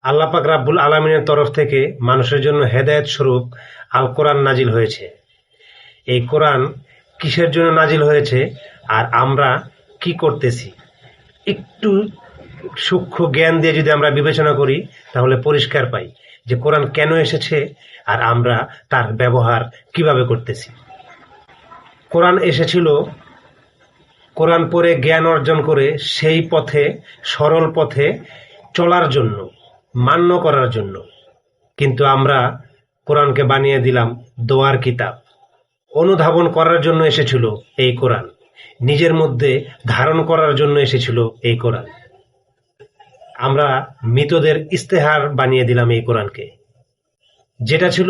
আল্লাহ পাক রাব্বুল আলামিনের তরফ থেকে মানুষের জন্য হেদায়েত স্বরূপ আল কোরআন নাজিল হয়েছে। এই কোরআন কিসের জন্য নাজিল হয়েছে আর আমরা কি করতেছি, একটু সূক্ষ্ম জ্ঞান দিয়ে যদি আমরা বিবেচনা করি তাহলে পরিষ্কার পাই যে কোরআন কেন এসেছে আর আমরা তার ব্যবহার কিভাবে করতেছি। কোরআন এসেছিল কোরআন পড়ে জ্ঞান অর্জন করে সেই পথে, সরল পথে চলার জন্য, মান্য করার জন্য। কিন্তু আমরা কোরআনকে বানিয়ে দিলাম দোয়ার কিতাব। অনুধাবন করার জন্য এসেছিল এই কোরআন, নিজের মধ্যে ধারণ করার জন্য এসেছিল এই কোরআন। আমরা মৃতদের ইস্তেহার বানিয়ে দিলাম এই কোরআনকে। যেটা ছিল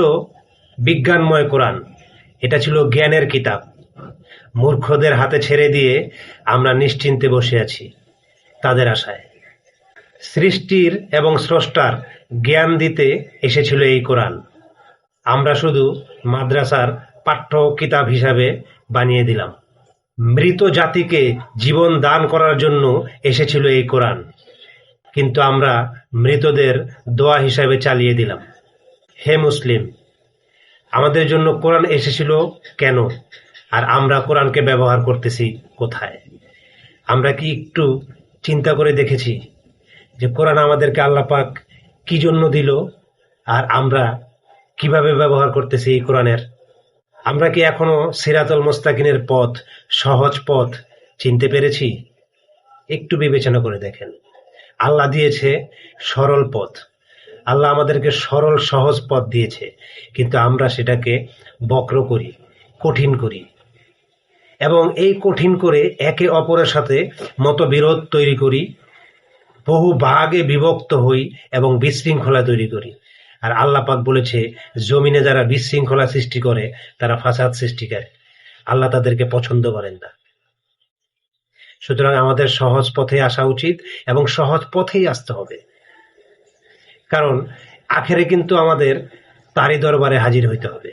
বিজ্ঞানময় কোরআন, এটা ছিল জ্ঞানের কিতাব। মূর্খদের হাতে ছেড়ে দিয়ে আমরা নিশ্চিন্তে বসে আছি তাদের আশায়। সৃষ্টির এবং স্রষ্টার জ্ঞান দিতে এসেছিল এই কোরআন। আমরা শুধু মাদ্রাসার পাঠ্য কিতাব হিসাবে বানিয়ে দিলাম। মৃত জাতিকে জীবন দান করার জন্য এসেছিল এই কোরআন, কিন্তু আমরা মৃতদের দোয়া হিসাবে চালিয়ে দিলাম। হে মুসলিম, আমাদের জন্য কোরআন এসেছিল কেন, আর আমরা কোরআনকে ব্যবহার করতেছি কোথায়? আমরা কি একটু চিন্তা করে দেখেছি যে কোরআন আমাদেরকে আল্লাহ পাক কি জন্য দিল আর আমরা কিভাবে ব্যবহার করতেছি এই কোরআনের? আমরা কি এখনো সিরাতুল মুস্তাকিমের পথ, সহজ পথ চিনতে পেরেছি? একটু বিবেচনা করে দেখেন। আল্লাহ দিয়েছে সরল পথ, আল্লাহ আমাদেরকে সরল সহজ পথ দিয়েছে, কিন্তু আমরা সেটাকে বক্র করি, কঠিন করি, এবং এই কঠিন করে একে অপরের সাথে মতবিরোধ তৈরি করি, বহু ভাগে বিভক্ত হই এবং বিশৃঙ্খলা তৈরি করি। আর আল্লাহ পাক বলেছে, জমিনে যারা বিশৃঙ্খলা সৃষ্টি করে তারা ফাসাদ সৃষ্টি করে, আল্লাহ তাদেরকে পছন্দ করেন না। সুতরাং আমাদের সহজ পথে আসা উচিত এবং সহজ পথেই আসতে হবে, কারণ আখেরে কিন্তু আমাদের তারই দরবারে হাজির হইতে হবে।